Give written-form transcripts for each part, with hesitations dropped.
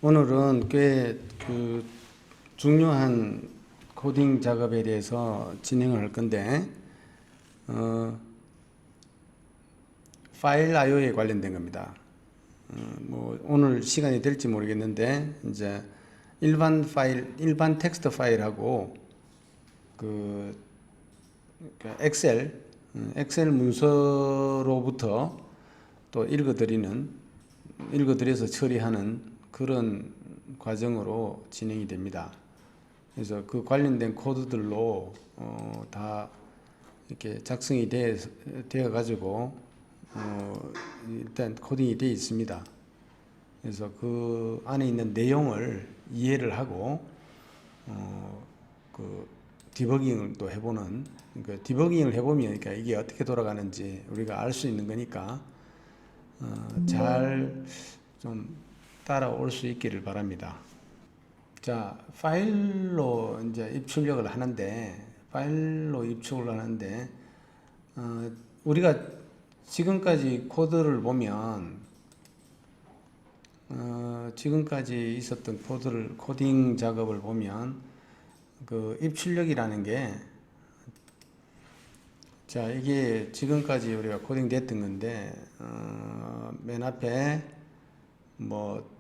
오늘은 꽤 중요한 코딩 작업에 대해서 진행을 할 건데, 파일 IO에 관련된 겁니다. 뭐 오늘 시간이 될지 모르겠는데, 이제 일반 텍스트 파일하고 그 엑셀 문서로부터 또 읽어드려서 처리하는 그런 과정으로 진행이 됩니다. 그래서 그 관련된 코드들로 다 이렇게 작성이 되어 가지고 일단 코딩이 되어 있습니다. 그래서 그 안에 있는 내용을 이해를 하고 그 디버깅을 또 해보는, 디버깅을 해보면 그러니까 이게 어떻게 돌아가는지 우리가 알 수 있는 거니까 잘 좀 따라올 수 있기를 바랍니다. 자, 파일로 이제 입출력을 하는데, 우리가 지금까지 코드를 보면, 지금까지 있었던 코딩 작업을 보면, 그 입출력이라는 게, 자, 이게 지금까지 우리가 코딩 됐던 건데, 맨 앞에 뭐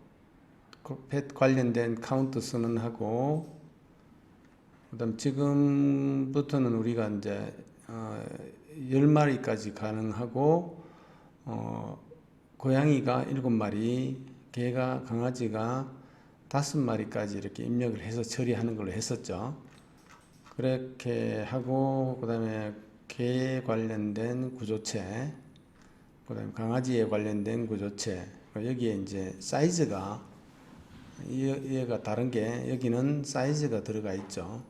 펫 관련된 카운트 선언하고, 그다음 지금부터는 우리가 이제 10마리까지 가능하고, 고양이가 7마리, 개가 강아지가 5마리까지 이렇게 입력을 해서 처리하는 걸로 했었죠. 그렇게 하고, 그다음에 개에 관련된 구조체, 그다음에 강아지에 관련된 구조체, 여기에 이제 사이즈가 얘가 다른 게, 여기는 사이즈가 들어가 있죠.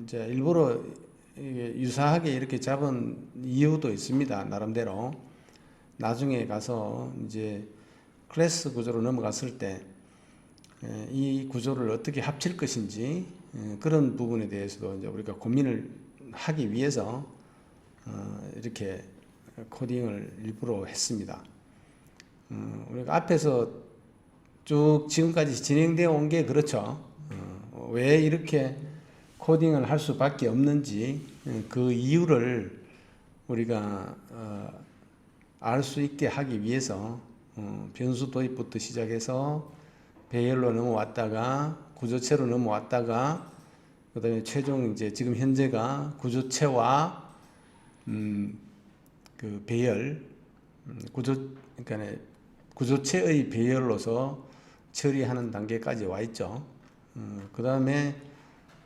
이제 일부러 유사하게 이렇게 잡은 이유도 있습니다. 나름대로. 나중에 가서 이제 클래스 구조로 넘어갔을 때 이 구조를 어떻게 합칠 것인지, 그런 부분에 대해서도 이제 우리가 고민을 하기 위해서 이렇게 코딩을 일부러 했습니다. 우리가 앞에서 쭉 지금까지 진행되어 온 게 그렇죠. 왜 이렇게 코딩을 할 수밖에 없는지, 그 이유를 우리가 알 수 있게 하기 위해서 변수 도입부터 시작해서 배열로 넘어왔다가 구조체로 넘어왔다가, 그다음에 최종 이제 지금 현재가 구조체와 그 배열, 그러니까 구조체의 배열로서 처리하는 단계까지 와 있죠. 그 다음에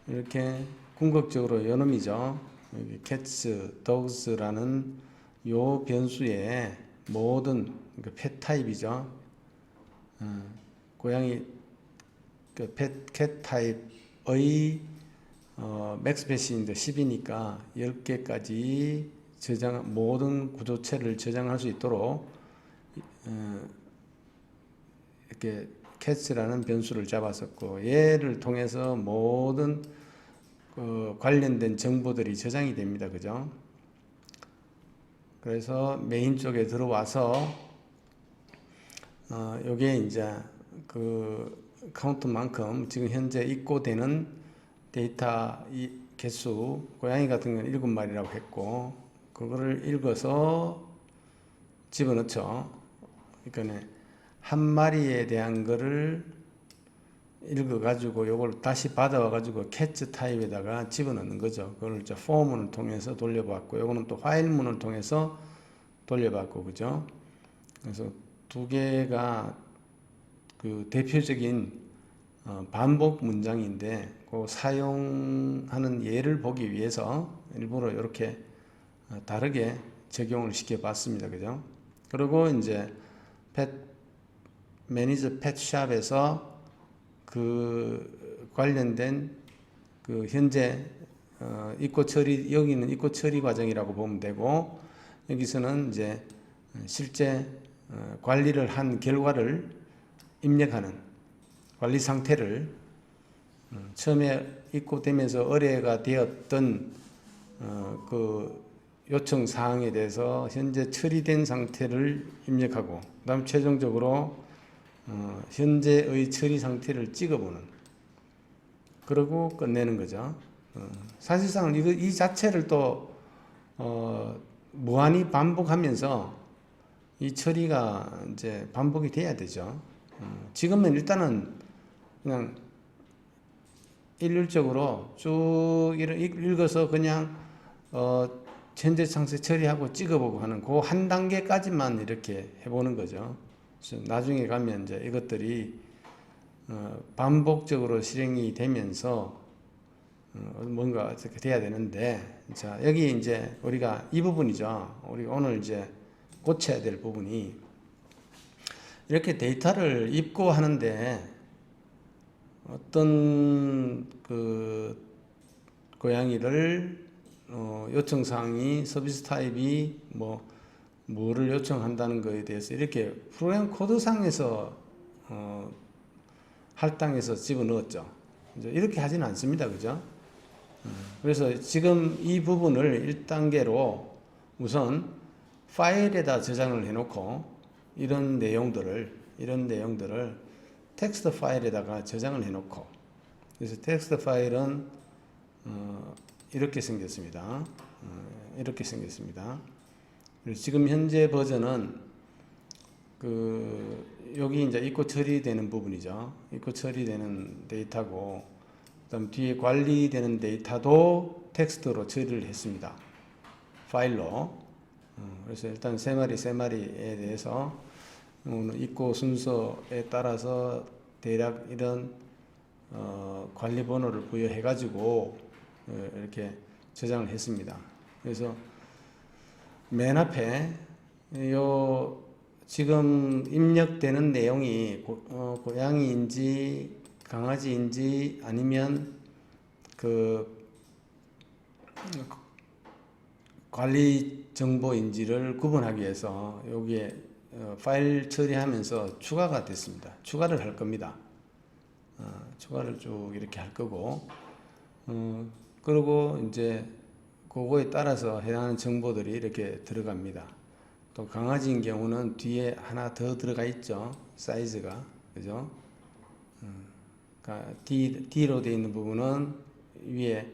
이렇게 궁극적으로 요놈이죠. 여기 cats, dogs라는 요 변수의 모든 펫 타입이죠. 고양이 캣 타입의 맥스 패시인데 10이니까 10개까지 모든 구조체를 저장할 수 있도록 이렇게 cats라는 변수를 잡았었고, 얘를 통해서 모든 관련된 정보들이 저장이 됩니다. 그죠? 그래서 메인 쪽에 들어와서 요게 이제 그 카운트만큼 지금 현재 입고되는 데이터 개수, 고양이 같은 경우는 7마리라고 했고, 그거를 읽어서 집어넣죠. 그러니까 한 마리에 대한 거를 읽어가지고 요걸 다시 받아와가지고 캐치 타입에다가 집어넣는 거죠. 그걸 이제 for문을 통해서 돌려봤고, 요거는 또 화일문을 통해서 돌려봤고, 그죠? 그래서 두 개가 그 대표적인 반복 문장인데, 그 사용하는 예를 보기 위해서 일부러 이렇게 다르게 적용을 시켜봤습니다. 그죠? 그리고 이제 매니저 펫샵에서 그 관련된 그 현재 입고 처리, 여기는 입고 처리 과정이라고 보면 되고, 여기서는 이제 실제 관리를 한 결과를 입력하는 관리 상태를, 처음에 입고되면서 의뢰가 되었던 그 요청 사항에 대해서 현재 처리된 상태를 입력하고, 그 다음 최종적으로 현재의 처리 상태를 찍어보는, 그러고 끝내는 거죠. 사실상 이 자체를 또 무한히 반복하면서 이 처리가 이제 반복이 돼야 되죠. 지금은 일단은 그냥 일률적으로 쭉 읽어서 그냥 현재 상태 처리하고 찍어보고 하는 그 한 단계까지만 이렇게 해보는 거죠. 그래서 나중에 가면 이제 이것들이 반복적으로 실행이 되면서 뭔가 어떻게 돼야 되는데, 자, 여기 이제 우리가 이 부분이죠. 우리가 오늘 이제 고쳐야 될 부분이, 이렇게 데이터를 입고하는데 어떤 그 고양이를 요청사항이 서비스 타입이 뭐를 요청한다는 것에 대해서 이렇게 프로그램 코드상에서 할당해서 집어넣었죠. 이렇게 하지는 않습니다. 그죠? 그래서 지금 이 부분을 1단계로 우선 파일에다 저장을 해놓고 이런 내용들을 텍스트 파일에다가 저장을 해놓고, 그래서 텍스트 파일은 이렇게 생겼습니다. 이렇게 생겼습니다. 지금 현재 버전은 여기 이제 입고 처리되는 부분이죠. 입고 처리되는 데이터고, 그다음 뒤에 관리되는 데이터도 텍스트로 처리를 했습니다. 파일로. 그래서 일단 세 마리에 대해서 입고 순서에 따라서 대략 이런 관리 번호를 부여해 가지고 이렇게 저장을 했습니다. 그래서 맨 앞에 지금 입력되는 내용이 고양이인지 강아지인지 아니면 관리 정보인지를 구분하기 위해서 여기에 파일 처리하면서 추가가 됐습니다. 추가를 할 겁니다. 추가를 쭉 이렇게 할 거고, 그리고 이제 그거에 따라서 해당하는 정보들이 이렇게 들어갑니다. 또 강아지인 경우는 뒤에 하나 더 들어가 있죠. 사이즈가. 그죠? D로 되어 있는 부분은 위에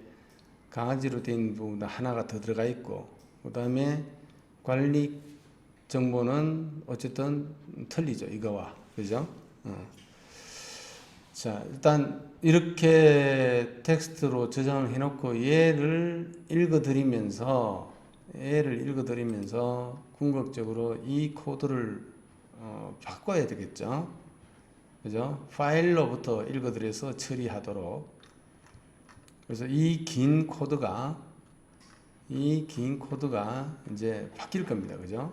강아지로 되어 있는 부분도 하나가 더 들어가 있고, 그 다음에 관리 정보는 어쨌든 틀리죠. 이거와. 그죠? 자, 일단 이렇게 텍스트로 저장을 해놓고 얘를 읽어드리면서 궁극적으로 이 코드를 바꿔야 되겠죠. 그죠? 파일로부터 읽어드려서 처리하도록. 그래서 이 긴 코드가 이제 바뀔 겁니다. 그죠?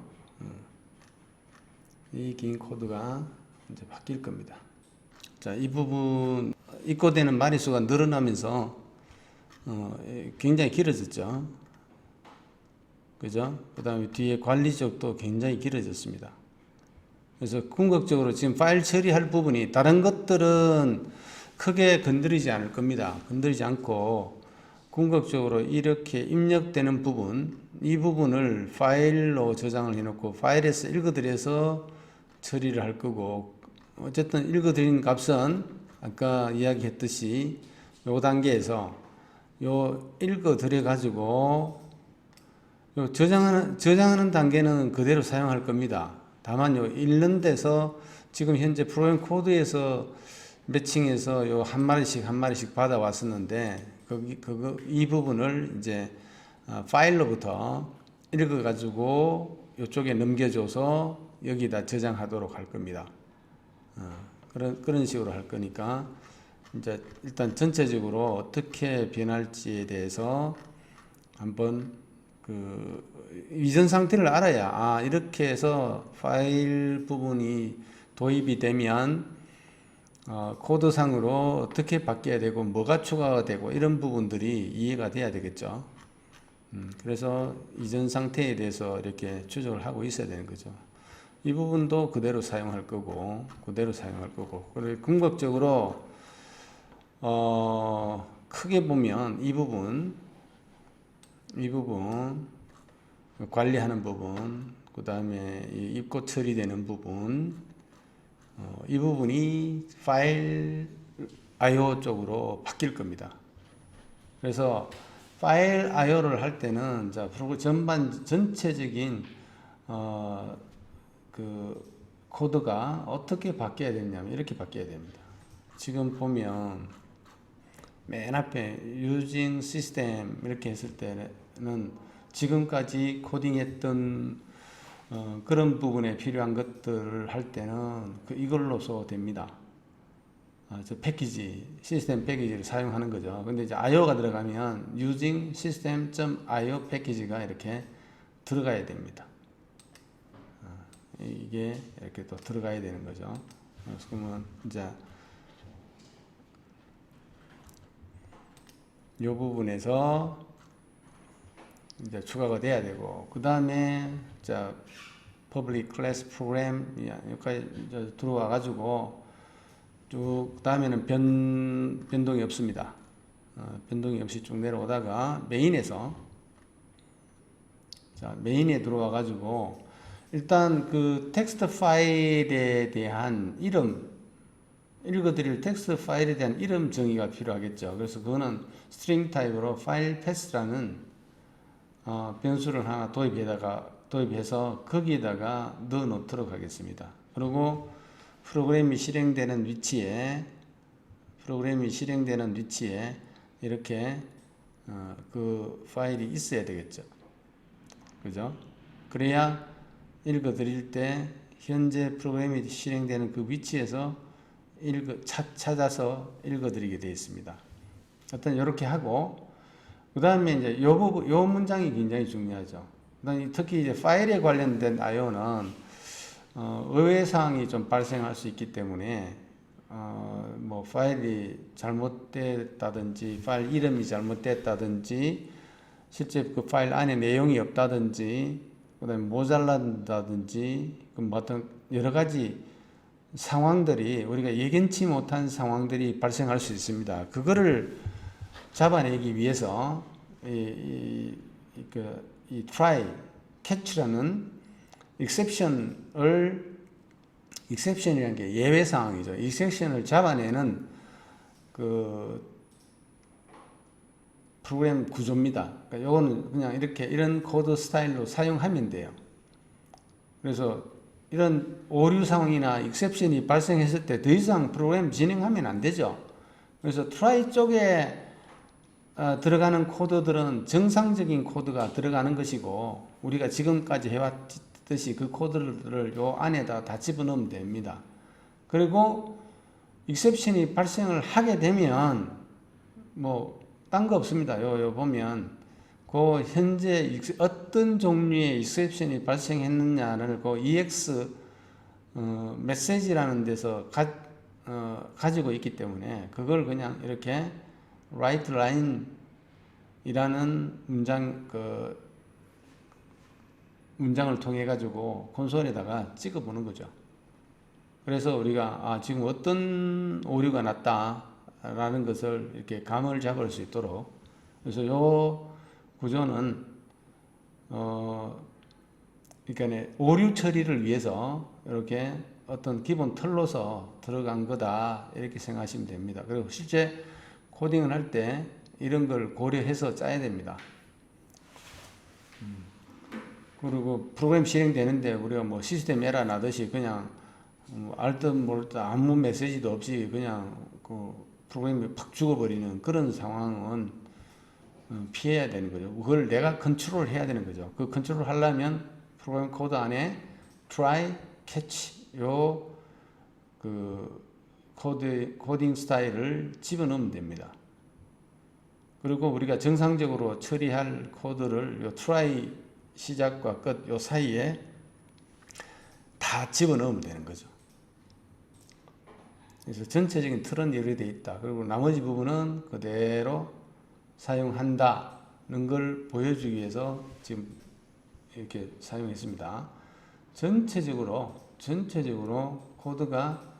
이 긴 코드가 이제 바뀔 겁니다. 자, 이 부분 입고되는 마리수가 늘어나면서 굉장히 길어졌죠. 그죠? 그 다음에 뒤에 관리적도 굉장히 길어졌습니다. 그래서 궁극적으로 지금 파일 처리할 부분이 다른 것들은 크게 건드리지 않을 겁니다. 건드리지 않고 궁극적으로 이렇게 입력되는 부분, 이 부분을 파일로 저장을 해놓고 파일에서 읽어드려서 처리를 할 거고, 어쨌든 읽어드리는 값은 아까 이야기했듯이 요 단계에서 읽어드려 가지고 저장하는 단계는 그대로 사용할 겁니다. 다만 읽는 데서 지금 현재 프로그램 코드에서 매칭해서 한 마리씩 받아왔었는데, 이 부분을 이제 파일로부터 읽어가지고 이쪽에 넘겨줘서 여기다 저장하도록 할 겁니다. 그런 식으로 할 거니까, 이제 일단 전체적으로 어떻게 변할지에 대해서 한번 이전 상태를 알아야, 이렇게 해서 파일 부분이 도입이 되면 코드상으로 어떻게 바뀌어야 되고 뭐가 추가가 되고 이런 부분들이 이해가 돼야 되겠죠. 그래서 이전 상태에 대해서 이렇게 추적을 하고 있어야 되는 거죠. 이 부분도 그대로 사용할 거고, 그리고 궁극적으로 크게 보면 이 부분 관리하는 부분, 그 다음에 입고 처리되는 부분, 이 부분이 파일 IO 쪽으로 바뀔 겁니다. 그래서 파일 IO를 할 때는 자 프로그램 전체적인 그 코드가 어떻게 바뀌어야 되냐면 이렇게 바뀌어야 됩니다. 지금 보면 맨 앞에 using system 이렇게 했을 때는 지금까지 코딩했던 그런 부분에 필요한 것들을 할 때는 이걸로서 됩니다. 저 패키지, 시스템 패키지를 사용하는 거죠. 근데 이제 IO가 들어가면 using system.io 패키지가 이렇게 들어가야 됩니다. 이게 이렇게 또 들어가야 되는 거죠. 그러면 이제 이 부분에서 이제 추가가 돼야 되고, 그 다음에 자 public class program 여기까지 들어와 가지고 쭉 다음에는 변동이 없습니다. 변동이 없이 쭉 내려오다가 메인에서 자 메인에 들어와 가지고 일단 그 텍스트 파일에 대한 이름 읽어드릴 텍스트 파일에 대한 이름 정의가 필요하겠죠. 그래서 그거는 string 타입으로 file pass라는 변수를 하나 도입해서 거기에다가 넣어 놓도록 하겠습니다. 그리고 프로그램이 실행되는 위치에 이렇게 그 파일이 있어야 되겠죠. 그죠? 그래야 읽어 드릴 때 현재 프로그램이 실행되는 그 위치에서 찾아서 읽어 드리게 되어 있습니다. 일단 이렇게 하고, 그 다음에 이제 요 문장이 굉장히 중요하죠. 특히 이제 파일에 관련된 IO는 의외 사항이 좀 발생할 수 있기 때문에 뭐 파일이 잘못됐다든지 파일 이름이 잘못됐다든지 실제 그 파일 안에 내용이 없다든지 그다음에 모자란다든지 뭐 어떤 여러 가지 상황들이 우리가 예견치 못한 상황들이 발생할 수 있습니다. 그거를 잡아내기 위해서 이 try, catch라는 exception이라는 게 예외 상황이죠. exception을 잡아내는 그 프로그램 구조입니다. 그러니까 요거는 그냥 이런 코드 스타일로 사용하면 돼요. 그래서 이런 오류 상황이나 exception이 발생했을 때 더 이상 프로그램 진행하면 안 되죠. 그래서 try 쪽에 들어가는 코드들은 정상적인 코드가 들어가는 것이고, 우리가 지금까지 해왔듯이 그 코드를 요 안에다 다 집어넣으면 됩니다. 그리고 exception이 발생을 하게 되면 뭐 딴 거 없습니다. 요 보면 그 현재 어떤 종류의 exception이 발생했느냐를 그 ex 메시지라는 데서 가지고 있기 때문에 그걸 그냥 이렇게 write line 이라는 문장을 통해 가지고 콘솔에다가 찍어 보는 거죠. 그래서 우리가 지금 어떤 오류가 났다라는 것을 이렇게 감을 잡을 수 있도록, 그래서 요 구조는 그러니까 오류 처리를 위해서 이렇게 어떤 기본 틀로서 들어간 거다 이렇게 생각하시면 됩니다. 그리고 실제 코딩을 할 때 이런 걸 고려해서 짜야 됩니다. 그리고 프로그램 실행되는데 우리가 뭐 시스템 에러 나듯이 그냥 알듯 모르듯 아무 메시지도 없이 그냥 그 프로그램이 팍 죽어버리는 그런 상황은 피해야 되는 거죠. 그걸 내가 컨트롤 해야 되는 거죠. 그 컨트롤 하려면 프로그램 코드 안에 try, catch 그 코딩 스타일을 집어넣으면 됩니다. 그리고 우리가 정상적으로 처리할 코드를 요 try 시작과 끝 요 사이에 다 집어넣으면 되는 거죠. 그래서 전체적인 틀은 이렇게 되어 있다. 그리고 나머지 부분은 그대로 사용한다는 걸 보여주기 위해서 지금 이렇게 사용했습니다. 전체적으로 코드가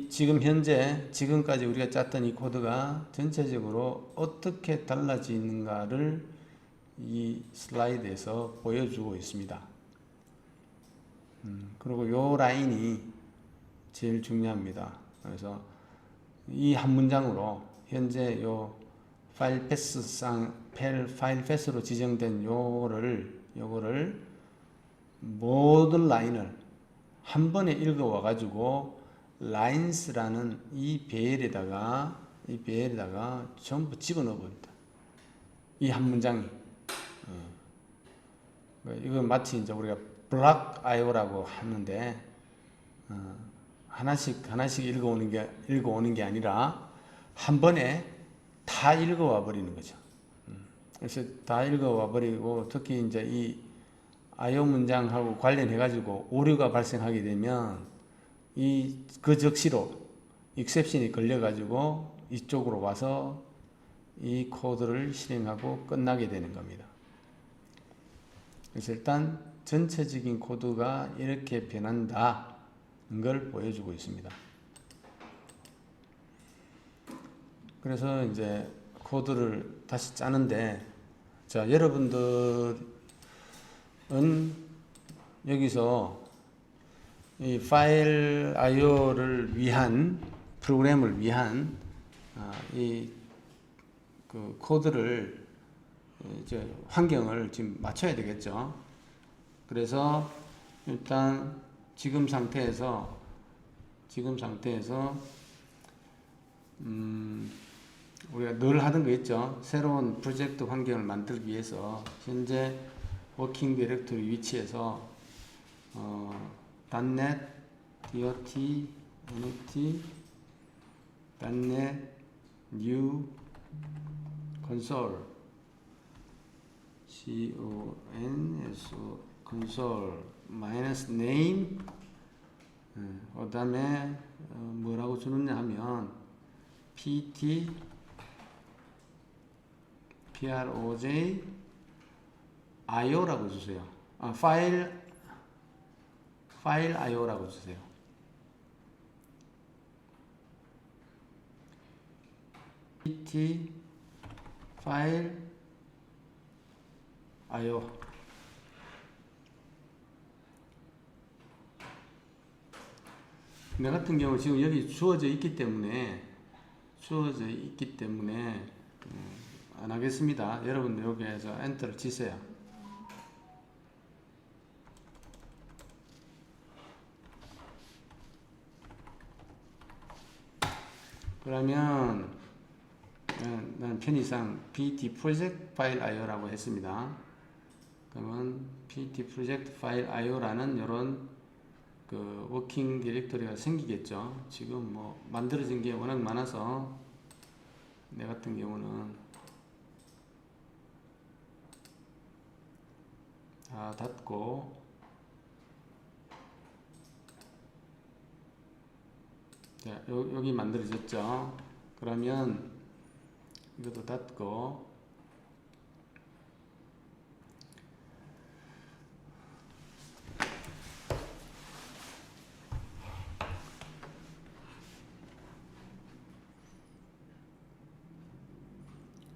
지금 현재 지금까지 우리가 짰던 이 코드가 전체적으로 어떻게 달라지는가를 이 슬라이드에서 보여주고 있습니다. 그리고 요 라인이 제일 중요합니다. 그래서 이 한 문장으로 현재 요 파일 패스로 지정된 요거를 모든 라인을 한 번에 읽어와 가지고 lines라는 이 배열에다가 전부 집어넣어 버립니다. 이 한 문장이. 이거 마치 이제 우리가 block IO라고 하는데, 하나씩 읽어오는 게 아니라 한 번에 다 읽어와 버리는 거죠. 그래서 다 읽어와 버리고, 특히 이제 이 IO 문장하고 관련해 가지고 오류가 발생하게 되면 그 즉시로 exception이 걸려 가지고 이쪽으로 와서 이 코드를 실행하고 끝나게 되는 겁니다. 그래서 일단 전체적인 코드가 이렇게 변한다는 걸 보여주고 있습니다. 그래서 이제 코드를 다시 짜는데, 자, 여러분들은 여기서 이 파일 IO를 위한 프로그램을 위한 그 코드를 이제 환경을 지금 맞춰야 되겠죠. 그래서 일단 지금 상태에서 우리가 늘 하던 거 있죠. 새로운 프로젝트 환경을 만들기 위해서 현재 워킹 디렉토리 위치에서 .NET, DOT, NOT, .NET, New, console, console, minus name, 그 다음에 뭐라고 주느냐 하면 pt, proj, io라고 주세요. 파일 io라고 주세요. pt 파일 io. 내 같은 경우 지금 여기 주어져 있기 때문에 안 하겠습니다. 여러분들 여기에서 엔터를 치세요. 그러면 난 편의상 pt project file io라고 했습니다. 그러면 pt project file io라는 이런 그 워킹 디렉토리가 생기겠죠. 지금 뭐 만들어진 게 워낙 많아서 내 같은 경우는 다 닫고, 자, 여기 만들어졌죠. 그러면 이것도 닫고,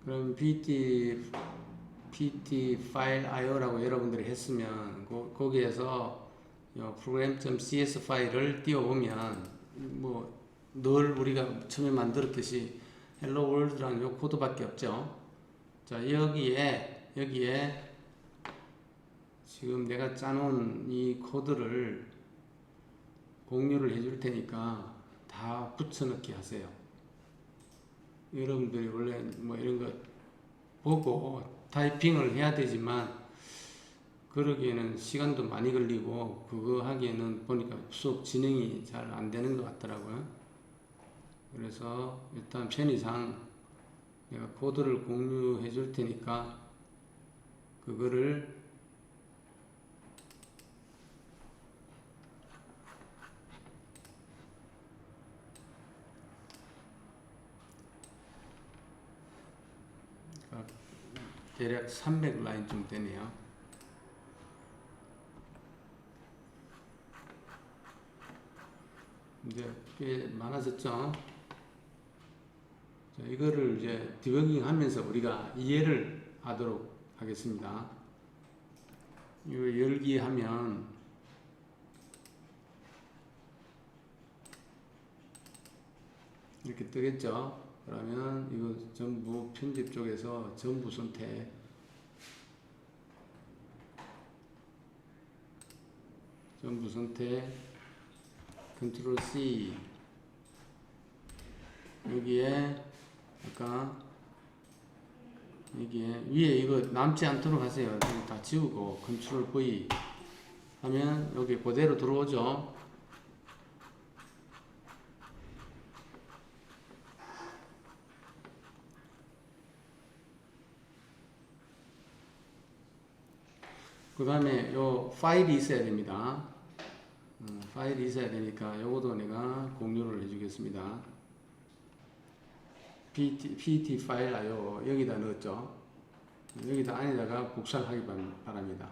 그럼 pt 파일 io라고 여러분들이 했으면 거기에서 program.cs 파일을 띄워보면 뭐 늘 우리가 처음에 만들었듯이 hello world라는 요 코드밖에 없죠. 자, 여기에 지금 내가 짜놓은 이 코드를 공유를 해줄 테니까 다 붙여넣기 하세요. 여러분들이 원래 뭐 이런 거 보고 타이핑을 해야 되지만 그러기에는 시간도 많이 걸리고 그거 하기에는 보니까 수업 진행이 잘 안 되는 것 같더라고요. 그래서 일단 편의상 내가 코드를 공유해 줄 테니까 그거를 대략 300라인 좀 되네요. 이제 꽤 많아졌죠. 자, 이거를 이제 디버깅 하면서 우리가 이해를 하도록 하겠습니다. 이거 열기 하면 이렇게 뜨겠죠. 그러면 이거 전부 편집 쪽에서 전부 선택, 컨트롤 C, 여기에 아까 여기에 위에 이거 남지 않도록 하세요. 여기 다 지우고 컨트롤 V 하면 여기 그대로 들어오죠. 그 다음에 요 파일이 있어야 됩니다. 파일이 있어야 되니까 요것도 내가 공유를 해주겠습니다. PT 파일 IO 여기다 넣었죠. 여기다 안에다가 복사하기 바랍니다.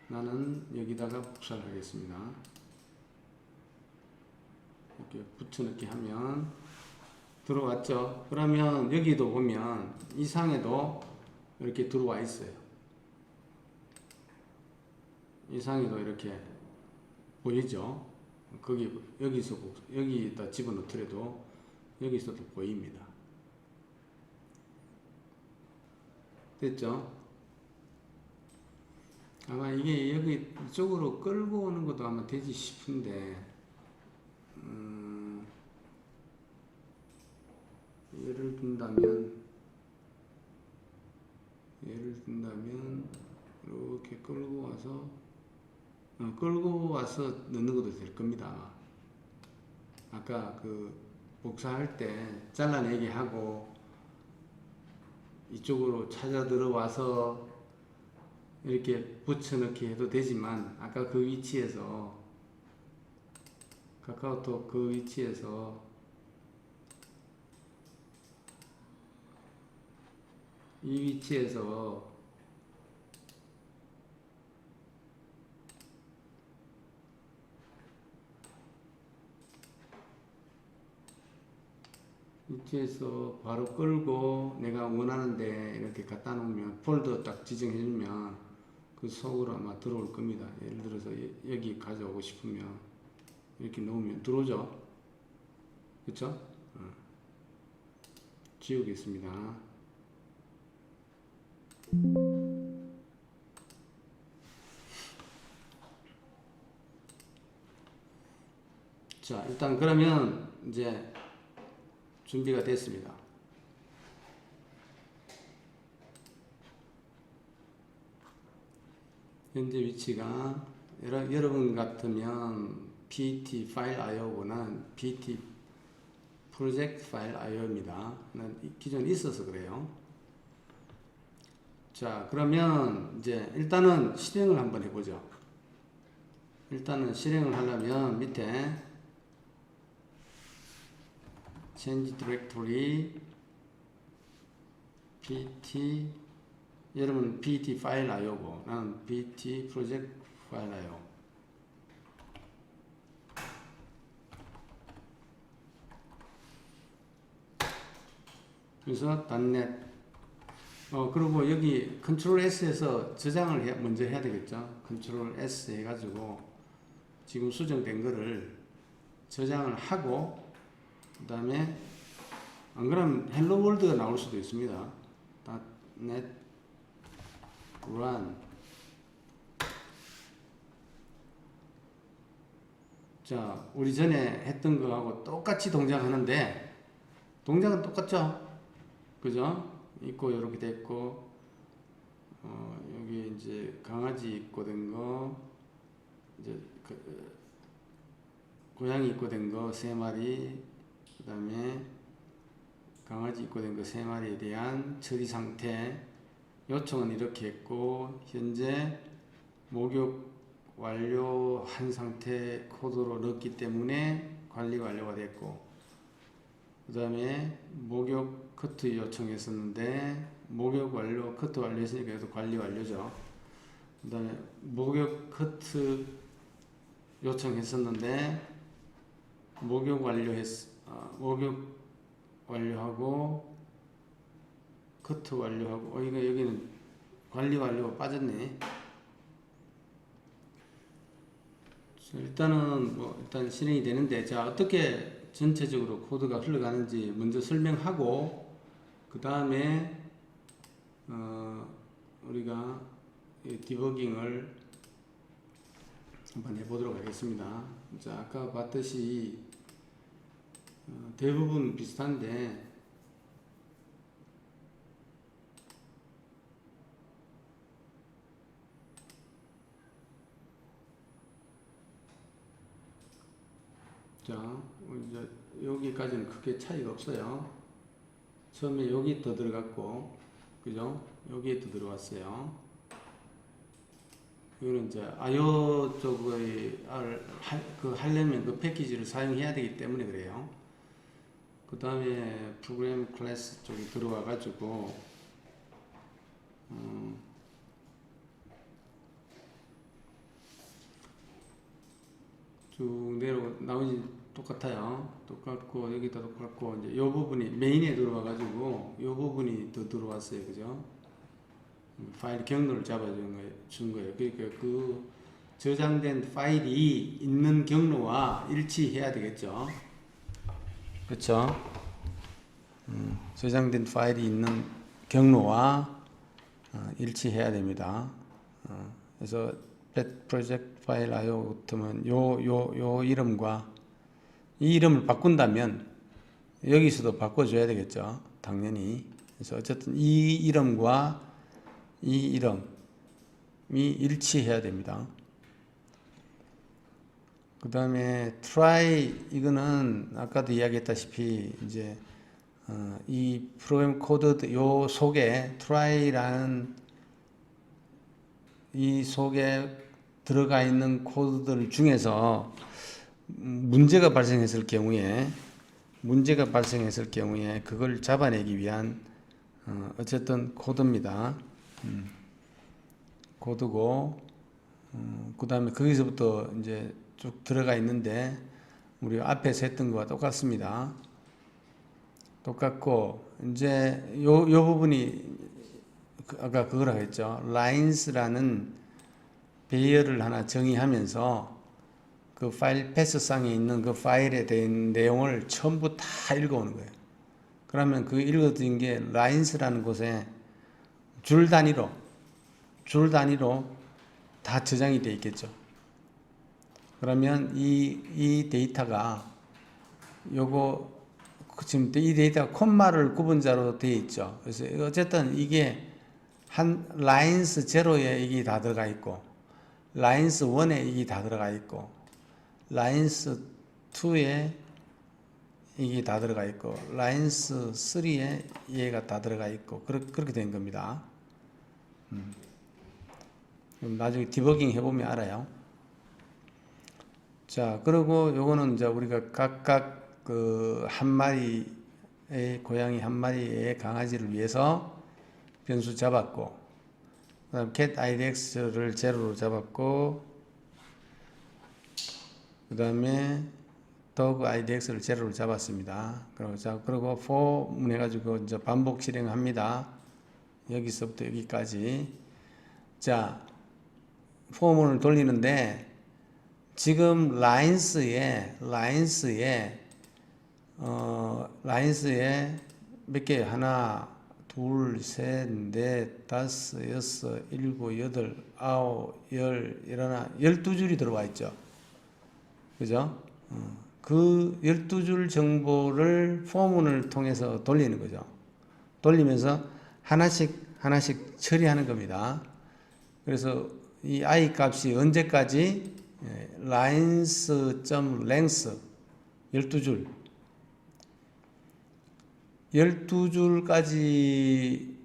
나는 여기다가 복사를 하겠습니다. 이렇게 붙여넣기 하면 들어왔죠. 그러면 여기도 보면 이 상에도 이렇게 들어와 있어요. 이 상에도 이렇게 보이죠. 여기다 집어넣더라도 여기서도 보입니다. 됐죠? 아마 이게 여기 이쪽으로 끌고 오는 것도 아마 되지 싶은데, 예를 든다면 이렇게 끌고 와서 넣는 것도 될 겁니다. 아까 그 복사할 때 잘라내기 하고 이쪽으로 찾아 들어와서 이렇게 붙여넣기 해도 되지만, 아까 그 위치에서 카카오톡 그 위치에서 이 위치에서 바로 끌고 내가 원하는데 이렇게 갖다 놓으면, 폴더 딱 지정해주면 그 속으로 아마 들어올 겁니다. 예를 들어서 여기 가져오고 싶으면 이렇게 놓으면 들어오죠. 그쵸? 지우겠습니다. 자, 일단 그러면 이제 준비가 됐습니다. 현재 위치가 여러분 같으면 PT 파일 IO보다는 PT 프로젝트 파일 IO입니다. 기존에 있어서 그래요. 자, 그러면 이제 일단은 실행을 한번 해보죠. 일단은 실행을 하려면 밑에 change directory PT, 여러분 PT 파일 IO고 나는 PT 프로젝트 파일 IO. 그래서 .NET 그리고 여기 컨트롤 S에서 저장을 먼저 해야 되겠죠. 컨트롤 S 해가지고 지금 수정된 거를 저장을 하고, 그 다음에 안 그러면 헬로 월드가 나올 수도 있습니다. .NET run. 자, 우리 전에 했던 거하고 똑같이 동작하는데 동작은 똑같죠? 그죠? 있고 이렇게 됐고, 여기 이제 강아지 입고된 거, 이제 고양이 입고된 거 3마리, 그 다음에 강아지 입고된 거 3마리에 대한 처리 상태, 요청은 이렇게 했고, 현재 목욕 완료한 상태 코드로 넣었기 때문에 관리 완료가 됐고, 그 다음에 목욕 커트 요청했었는데 목욕 완료, 커트 완료했으니까 이것도 관리 완료죠. 그 다음에 목욕 커트 요청했었는데 목욕 목욕 완료하고 커트 완료하고, 이거 여기는 관리 완료가 빠졌네. 일단은 일단 실행이 되는데, 자, 어떻게 전체적으로 코드가 흘러가는지 먼저 설명하고, 그 다음에 우리가 이 디버깅을 한번 해보도록 하겠습니다. 자, 아까 봤듯이 대부분 비슷한데, 자, 이제 여기까지는 크게 차이가 없어요. 처음에 여기 더 들어갔고, 그죠? 여기에 더 들어왔어요. 이거는 이제 IO 쪽의 하려면 그 패키지를 사용해야 되기 때문에 그래요. 그 다음에 프로그램 클래스 쪽에 들어와 가지고 쭉 내려 나머지 똑같아요. 똑같고 여기다 똑같고 이제 요 부분이 메인에 들어와 가지고 요 부분이 더 들어왔어요. 그죠? 파일 경로를 준 거예요. 그러니까 그 저장된 파일이 있는 경로와 일치해야 되겠죠. 그렇죠? 저장된 파일이 있는 경로와 일치해야 됩니다. 그래서 프로젝트 파일 IO 같으면 요 이름과 이 이름을 바꾼다면 여기서도 바꿔줘야 되겠죠. 당연히. 그래서 어쨌든 이 이름과 이 이름이 일치해야 됩니다. 그 다음에 try 이거는 아까도 이야기했다시피 이제 이 프로그램 코드 요 속에 try라는 이 속에 들어가 있는 코드들 중에서 문제가 발생했을 경우에 그걸 잡아내기 위한 어쨌든 코드입니다. 코드고 그 다음에 거기서부터 이제 쭉 들어가 있는데 우리 앞에서 했던 거와 똑같습니다. 똑같고 이제 요 부분이 아까 그거라고 했죠. lines라는 배열을 하나 정의하면서 그 파일 패스상에 있는 그 파일에 대한 내용을 전부 다 읽어오는 거예요. 그러면 그 읽어진 게 lines라는 곳에 줄 단위로 다 저장이 되어 있겠죠. 그러면 이 데이터가 요거 지금 이 데이터가 콤마를 구분자로 되어 있죠. 그래서 어쨌든 이게 한 lines 0에 이게 다 들어가 있고 lines 1에 이게 다 들어가 있고 lines 2에 이게 다 들어가 있고 lines 3에 얘가 다 들어가 있고 그렇게 된 겁니다. 나중에 디버깅 해보면 알아요. 자, 그리고 요거는 이제 우리가 각각 그 한 마리의 고양이 한 마리의 강아지를 위해서 변수 잡았고, 그 다음 cat idx를 제로로 잡았고, 그 다음에 dog idx를 제로로 잡았습니다. 그리고 for 해가지고 이제 반복 실행합니다. 여기서부터 여기까지. 자, 포문을 돌리는데 지금 lines에 몇 개? 하나, 둘, 셋, 넷, 다섯, 여섯, 일곱, 여덟, 아홉, 열, 열하나, 12줄이 들어와 있죠. 그죠? 그 12줄 정보를 포문을 통해서 돌리는 거죠. 돌리면서 하나씩 처리하는 겁니다. 그래서 이 i 값이 언제까지 lines.length 12줄 12줄까지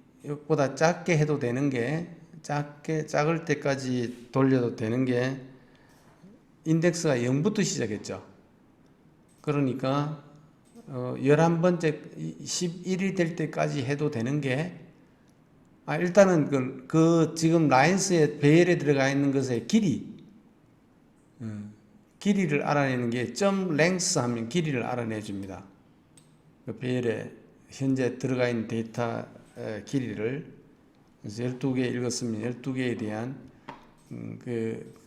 보다 작게 해도 되는 게 작을 때까지 돌려도 되는 게 인덱스가 0부터 시작했죠. 그러니까 11번째 11이 될 때까지 해도 되는 게 일단은 지금 라인스의 배열에 들어가 있는 것의 길이를 알아내는 게 .length 하면 길이를 알아내 줍니다. 그 배열에 현재 들어가 있는 데이터 길이를 그래서 12개 읽었으면 12개에 대한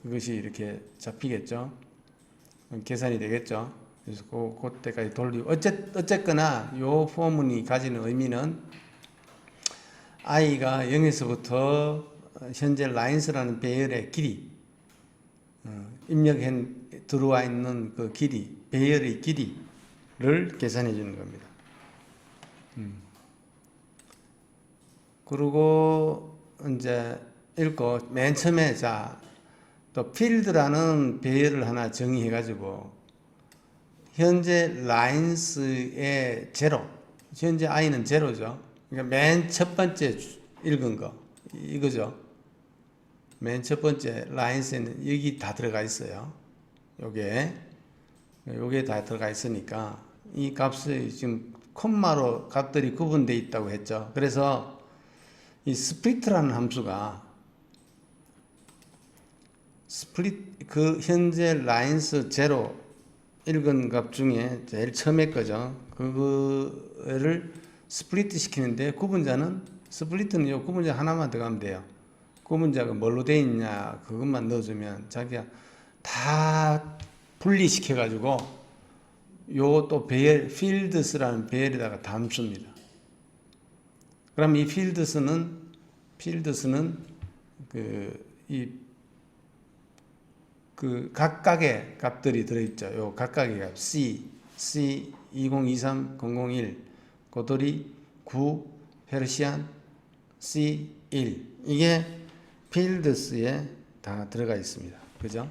그것이 이렇게 잡히겠죠. 계산이 되겠죠. 그래서 그때까지 돌리고 어쨌거나 요 포문이 가지는 의미는 i가 0에서부터 현재 라인스라는 배열의 길이 입력한 들어와 있는 그 길이 배열의 길이를 계산해 주는 겁니다. 그리고 이제 읽고 맨 처음에 또 필드라는 배열을 하나 정의해 가지고 현재 라인스의 제로, 현재 i는 제로죠. 그러니까 맨 첫 번째 읽은 거 이거죠. 맨 첫 번째 라인스에는 여기 다 들어가 있어요. 요게 다 들어가 있으니까 이 값이 지금 콤마로 값들이 구분되어 있다고 했죠. 그래서 이 스플릿라는 함수가 그 현재 라인스 제로 읽은 값 중에 제일 처음에 거죠. 그거를 스플릿 시키는데 스플릿은 요 구분자 하나만 들어가면 돼요. 구분자가 뭘로 돼 있냐 그것만 넣어주면 자기가 다 분리시켜 가지고 요 또 배열 필드스라는 배열에다가 담습니다. 그럼 이 필드스는 그 각각의 값들이 들어있죠. 요 각각의 값 C 2023 001 고돌이 9 페르시안 C 1 이게 필드스에 다 들어가 있습니다. 그죠?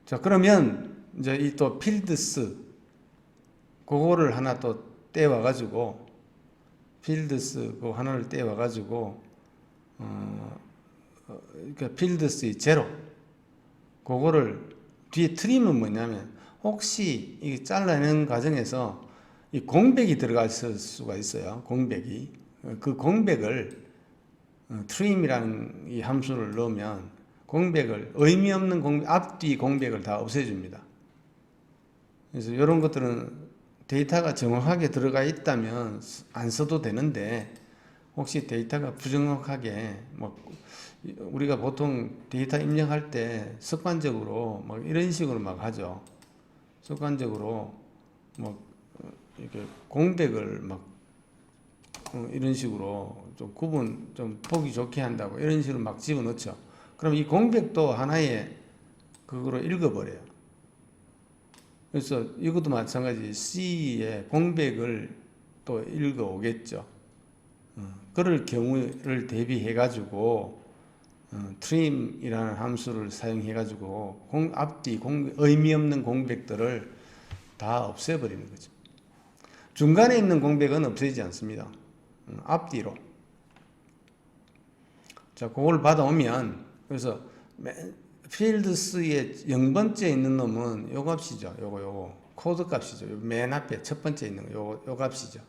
자, 그러면 이제 이 또 필드스 그거를 하나 또 떼와 가지고 필드스 그 하나를 떼와 가지고 그러니까 필드스의 제로 그거를 뒤에 트림은 뭐냐면 혹시 이 잘라내는 과정에서 이 공백이 들어갔을 수가 있어요. 공백이 그 공백을 트림이라는 이 함수를 넣으면 공백을 의미 없는 앞뒤 공백을 다 없애줍니다. 그래서 이런 것들은 데이터가 정확하게 들어가 있다면 안 써도 되는데 혹시 데이터가 부정확하게 우리가 보통 데이터 입력할 때 습관적으로 이런 식으로 하죠. 습관적으로 이렇게 공백을 이런 식으로 좀 보기 좋게 한다고 이런 식으로 집어넣죠. 그럼 이 공백도 하나의 그거로 읽어버려요. 그래서 이것도 마찬가지 C의 공백을 또 읽어오겠죠. 그럴 경우를 대비해 가지고 trim이라는 함수를 사용해 가지고 앞뒤 의미 없는 공백들을 다 없애버리는 거죠. 중간에 있는 공백은 없애지 않습니다. 앞뒤로. 자, 그걸 받아오면 그래서 필드스의 0번째 있는 놈은 요 값이죠. 요거 코드 값이죠. 맨 앞에 첫 번째 있는 거 요 값이죠.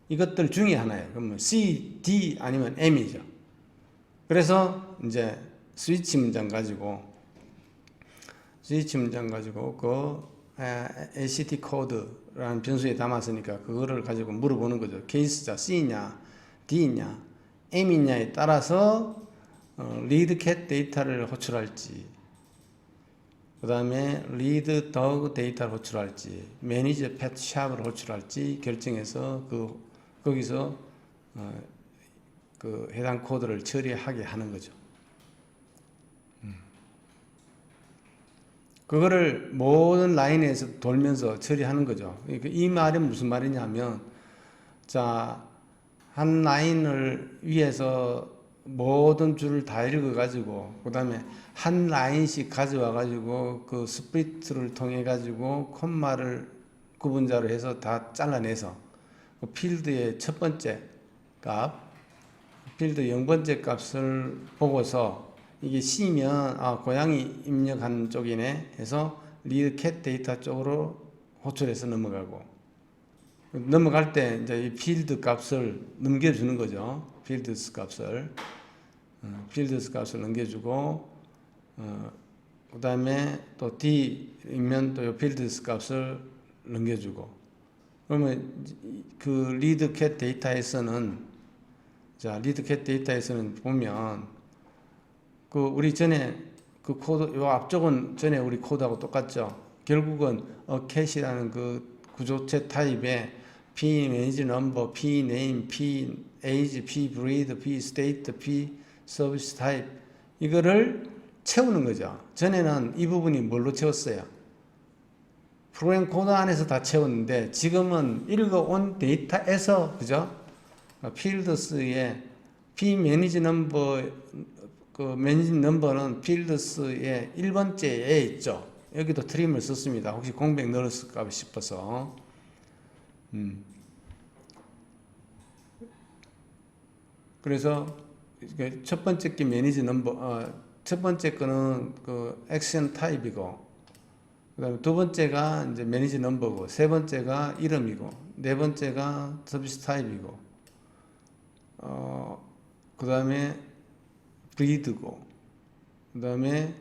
이것들 중에 하나예요. 그러면 C, D 아니면 M이죠. 그래서 이제 스위치 문장 가지고 그 ACT 코드라는 변수에 담았으니까 그거를 가지고 물어보는 거죠. 케이스자 C냐, D냐, M이냐에 따라서 리드 캣 데이터를 호출할지, 그 다음에 리드 더그 데이터를 호출할지, 매니저 펫 샵을 호출할지 결정해서 거기서 그 해당 코드를 처리하게 하는 거죠. 그거를 모든 라인에서 돌면서 처리하는 거죠. 이 말은 무슨 말이냐면, 한 라인을 위해서 모든 줄을 다 읽어가지고, 그 다음에 한 라인씩 가져와가지고, 그 스프리트를 통해가지고, 콤마를 구분자로 해서 다 잘라내서, 그 필드의 첫 번째 값, 필드 0번째 값을 보고서, 이게 C면, 고양이 입력한 쪽이네 해서, 리드 캣 데이터 쪽으로 호출해서 넘어가고, 넘어갈 때 이제 이 필드 값을 넘겨주는 거죠. 필드스 값을 넘겨주고, 그 다음에 또 D이면 또 이 필드스 값을 넘겨주고, 그러면 그 리드 캣 데이터에서는 보면, 우리 전에 그 코드, 요 앞쪽은 전에 우리 코드하고 똑같죠. 결국은 캣이라는 그 구조체 타입에 P manage number, P name, P age, P breed, P state, P service type 이거를 채우는 거죠. 전에는 이 부분이 뭘로 채웠어요? 프로그램 코드 안에서 다 채웠는데 지금은 읽어온 데이터에서 그죠? 필드스에 P manage number 그 매니지 넘버는 필드스의 1번째에 있죠. 여기도 트림을 썼습니다. 혹시 공백 넣었을까 싶어서. 그래서 첫 번째 게 매니지 넘버, 첫 번째 거는 그 액션 타입이고, 그다음에 두 번째가 이제 매니지 넘버고, 세 번째가 이름이고, 네 번째가 서비스 타입이고, 그다음에 브리드고, 그 다음에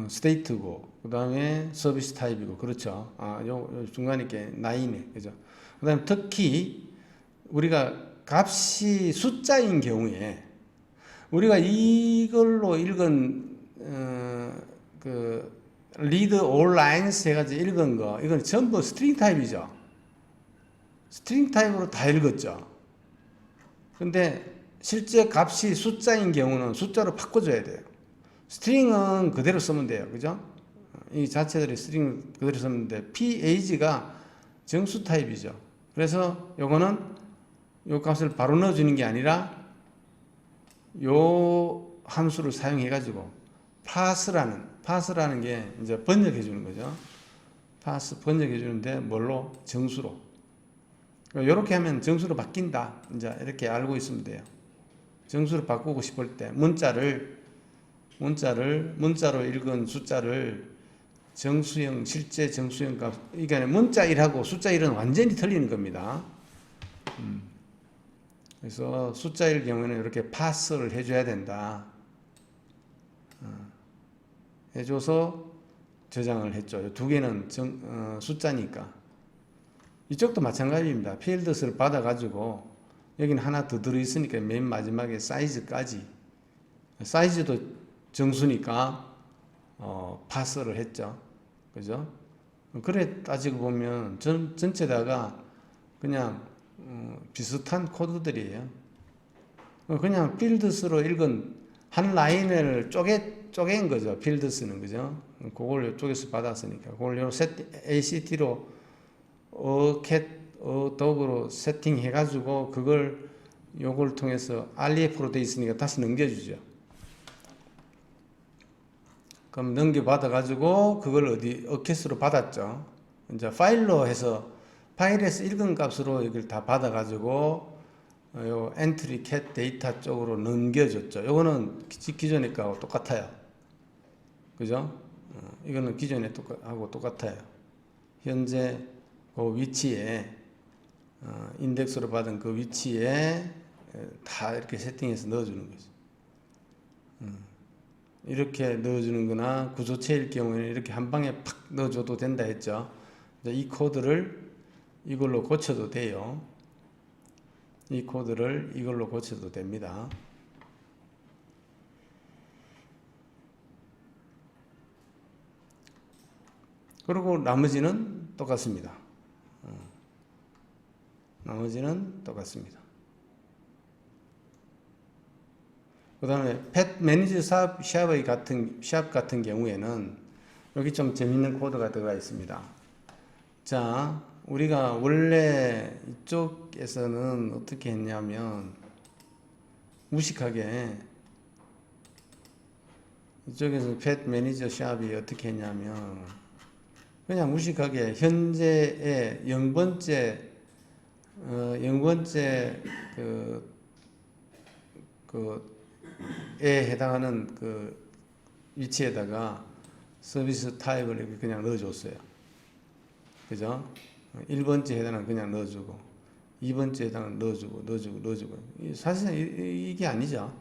스테이트고, 그 다음에 서비스 타입이고, 그렇죠. 요 중간에 게 나이네, 그죠. 그 다음에 특히 우리가 값이 숫자인 경우에 우리가 이걸로 읽은 그 read all lines 해가지고 읽은 거, 이건 전부 스트링 타입이죠. 스트링 타입으로 다 읽었죠. 근데 실제 값이 숫자인 경우는 숫자로 바꿔줘야 돼요. 스트링은 그대로 쓰면 돼요. 그죠? 이 자체들이 스트링 그대로 쓰면 돼. PAG가 정수 타입이죠. 그래서 요거는 요 값을 바로 넣어주는 게 아니라 요 함수를 사용해가지고 파스라는 게 이제 번역해 주는 거죠. 파스 번역해 주는데 뭘로? 정수로. 요렇게 하면 정수로 바뀐다. 이제 이렇게 알고 있으면 돼요. 정수를 바꾸고 싶을 때 문자로 읽은 숫자를 정수형 실제 정수형 값 이게 문자 1하고 숫자 1은 완전히 틀리는 겁니다. 그래서 숫자 1 경우에는 이렇게 파스를 해줘야 된다. 해줘서 저장을 했죠. 두 개는 숫자니까. 이쪽도 마찬가지입니다. 필드스를 받아가지고 여기는 하나 더 들어있으니까 맨 마지막에 사이즈까지 사이즈도 정수니까 파스를 했죠. 그죠? 그래 따지고 보면 전체다가 그냥 비슷한 코드들이에요. 그냥 필드스로 읽은 한 라인을 쪼갠 거죠. 필드스는 그죠? 그걸 이쪽에서 받았으니까 그걸 요 ACT로 도구로 세팅해가지고 그걸 요걸 통해서 REF로 되어 있으니까 다시 넘겨주죠. 그럼 넘겨받아가지고 그걸 어켓으로 받았죠. 이제 파일로 해서 파일에서 읽은 값으로 이걸 다 받아가지고 요 엔트리 캣 데이터 쪽으로 넘겨줬죠. 요거는 기존에 거하고 똑같아요. 그죠? 이거는 기존에 하고 똑같아요. 현재 그 위치에 인덱스로 받은 그 위치에 다 이렇게 세팅해서 넣어주는 거죠. 이렇게 넣어주는 거나 구조체일 경우에는 이렇게 한 방에 팍 넣어줘도 된다 했죠. 이 코드를 이걸로 고쳐도 돼요. 이 코드를 이걸로 고쳐도 됩니다. 그리고 나머지는 똑같습니다. 나머지는 똑같습니다. 그 다음에 펫 매니저 샵 같은 경우에는 여기 좀 재밌는 코드가 들어가 있습니다. 자, 우리가 원래 이쪽에서는 어떻게 했냐면 무식하게 이쪽에서 펫 매니저 샵이 어떻게 했냐면 그냥 무식하게 현재의 0번째 에 해당하는 그 위치에다가 서비스 타입을 이렇게 그냥 넣어줬어요. 그죠? 1번째 해당하는 그냥 넣어주고 2번째 해당하는 넣어주고 사실은 이게 아니죠.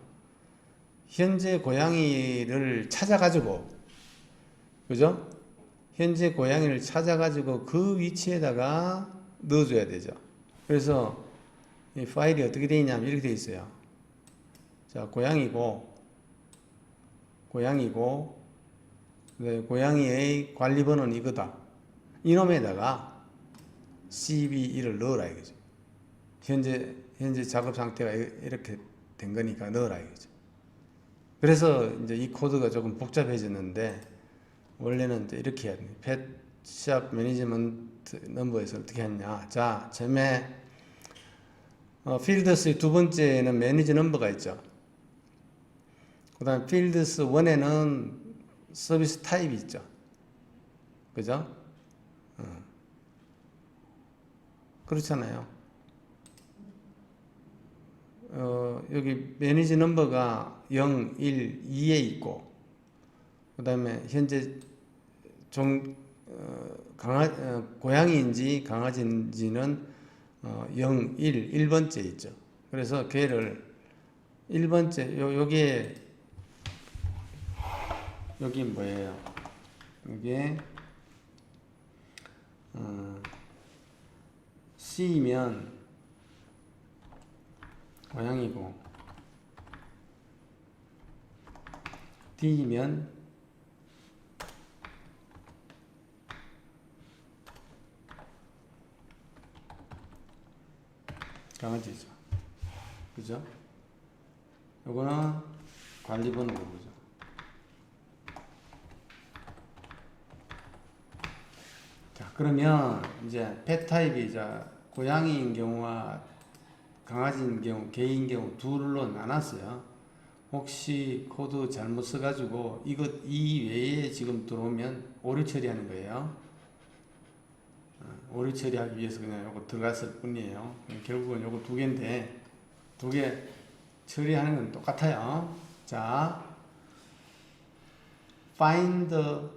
현재 고양이를 찾아가지고 그죠? 현재 고양이를 찾아가지고 그 위치에다가 넣어줘야 되죠. 그래서 이 파일이 어떻게 되어 있냐면 이렇게 되어 있어요. 자, 고양이고 네, 고양이의 관리번호는 이거다. 이놈에다가 CB1을 넣어라 이거죠. 현재 작업 상태가 이렇게 된 거니까 넣어라 이거죠. 그래서 이제 이 코드가 조금 복잡해졌는데 원래는 이제 이렇게 해야 돼요. 펫샵 매니지먼트 넘버에서 어떻게 했냐. 자, 처음에 필드스의 두 번째는 매니지 넘버가 있죠. 그 다음 필드스 1에는 서비스 타입이 있죠. 그죠? 그렇잖아요. 여기 매니지 넘버가 0, 1, 2에 있고, 그 다음에 현재 고양이인지 강아지인지는 0, 1번째 있죠. 그래서 걔를 1번째, 여기 뭐예요? 이게, C면 고양이고, D면 강아지죠. 그죠? 요거는 관리번호고, 그죠? 자, 그러면 이제 펫 타입이 이제 고양이인 경우와 강아지인 경우, 개인 경우 둘로 나눴어요. 혹시 코드 잘못 써가지고 이 외에 지금 들어오면 오류 처리하는 거예요. 오류 처리하기 위해서 그냥 요거 들어갔을 뿐이에요. 결국은 요거 두 개인데 두 개 처리하는 건 똑같아요. 자, find the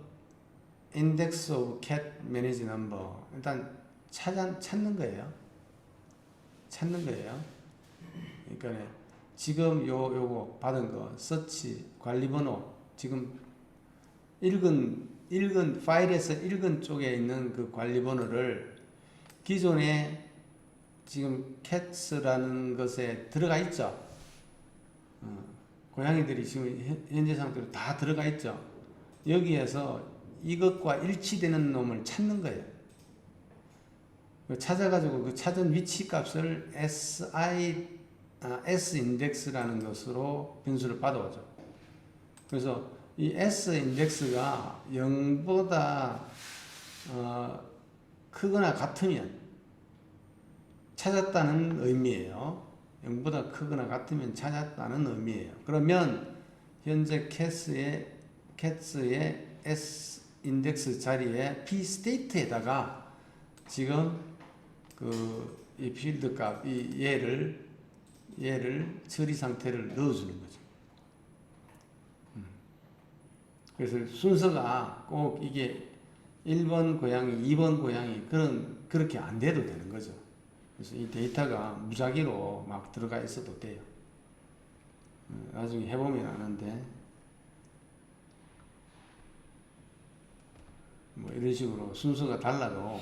index of cat manage number. 일단 찾는 거예요. 그러니까 지금 요거 받은 거 서치 관리번호 지금 읽은 파일에서 읽은 쪽에 있는 그 관리번호를 기존에 지금 cats라는 것에 들어가 있죠. 고양이들이 지금 현재 상태로 다 들어가 있죠. 여기에서 이것과 일치되는 놈을 찾는 거예요. 찾아가지고 그 찾은 위치 값을 S 인덱스라는 것으로 변수를 받아오죠. 그래서 이 S 인덱스가 0보다 크거나 같으면 찾았다는 의미예요. 0보다 크거나 같으면 찾았다는 의미예요. 그러면 현재 cats의 S 인덱스 자리에 P state에다가 지금 이 필드 값, 얘를 처리 상태를 넣어주는 거죠. 그래서 순서가 꼭 이게 1번 고양이, 2번 고양이, 그렇게 안 돼도 되는 거죠. 그래서 이 데이터가 무작위로 막 들어가 있어도 돼요. 나중에 해보면 아는데, 뭐 이런 식으로 순서가 달라도,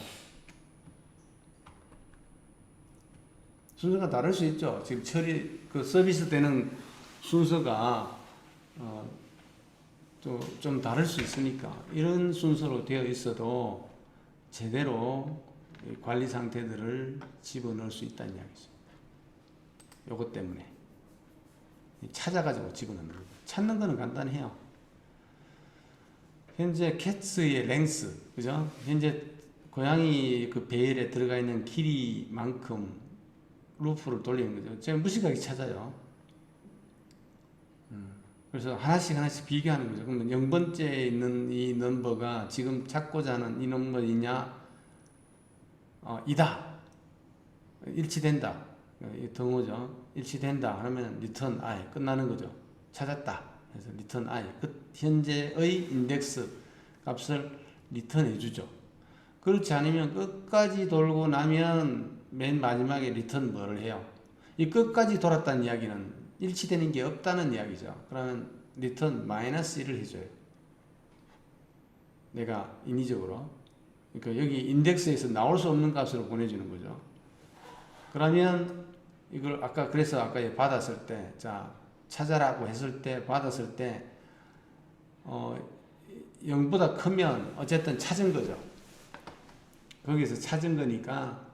순서가 다를 수 있죠. 지금 서비스 되는 순서가, 또 좀 다를 수 있으니까 이런 순서로 되어 있어도 제대로 관리 상태들을 집어넣을 수 있다는 이야기죠. 요것 때문에 찾아가지고 집어넣는 거예요. 찾는 거는 간단해요. 현재 cats의 length, 그죠? 현재 고양이 그 베일에 들어가 있는 길이만큼 루프를 돌리는 거죠. 제가 무식하게 찾아요. 그래서 하나씩 비교하는 거죠. 그러면 0번째에 있는 이 넘버가 지금 찾고자 하는 이 넘버이냐, 이다. 일치된다. 이 등호죠. 일치된다. 하면 return I. 끝나는 거죠. 찾았다. 그래서 return I. 현재의 인덱스 값을 리턴 해주죠. 그렇지 않으면 끝까지 돌고 나면 맨 마지막에 return 뭐를 해요? 이 끝까지 돌았다는 이야기는 일치되는 게 없다는 이야기죠. 그러면 return -1을 해줘요. 내가 인위적으로. 그러니까 여기 인덱스에서 나올 수 없는 값으로 보내주는 거죠. 그러면 이걸 그래서 아까 받았을 때, 자, 찾아라고 했을 때, 받았을 때, 0보다 크면 어쨌든 찾은 거죠. 거기서 찾은 거니까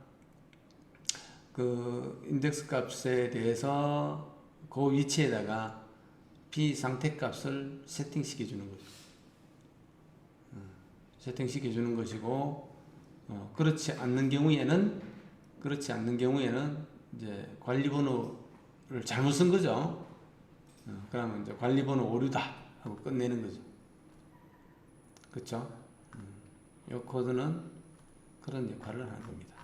그 인덱스 값에 대해서 그 위치에다가 비상태 값을 세팅시켜 주는 거죠. 세팅시켜 주는 것이고, 그렇지 않는 경우에는 이제 관리번호를 잘못 쓴 거죠. 그러면 이제 관리번호 오류다 하고 끝내는 거죠. 그렇죠? 이 코드는 그런 역할을 하는 겁니다.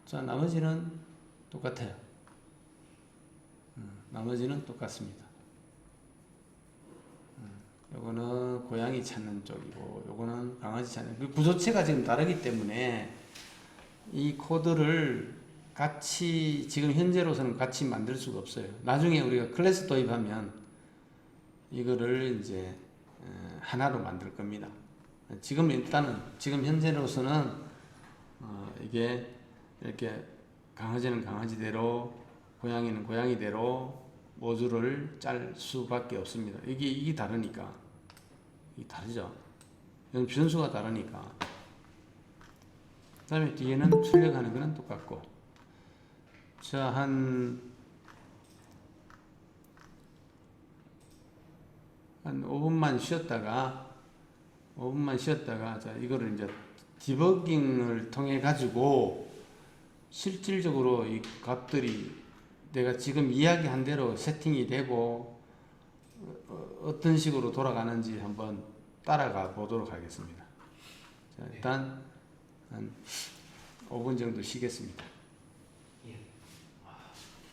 자, 나머지는 똑같아요. 나머지는 똑같습니다. 요거는 고양이 찾는 쪽이고, 요거는 강아지 찾는, 그 구조체가 지금 다르기 때문에 이 코드를 같이, 지금 현재로서는 같이 만들 수가 없어요. 나중에 우리가 클래스 도입하면 이거를 이제 하나로 만들 겁니다. 지금 일단은, 지금 현재로서는 이게 이렇게 강아지는 강아지대로, 고양이는 고양이대로 모듈을 짤 수밖에 없습니다. 이게 다르니까. 이게 다르죠. 변수가 다르니까. 그 다음에 뒤에는 출력하는 거는 똑같고. 자, 한 5분만 쉬었다가, 자, 이거를 이제 디버깅을 통해 가지고 실질적으로 이 값들이 내가 지금 이야기한 대로 세팅이 되고 어떤 식으로 돌아가는지 한번 따라가 보도록 하겠습니다. 자, 일단 한 5분 정도 쉬겠습니다.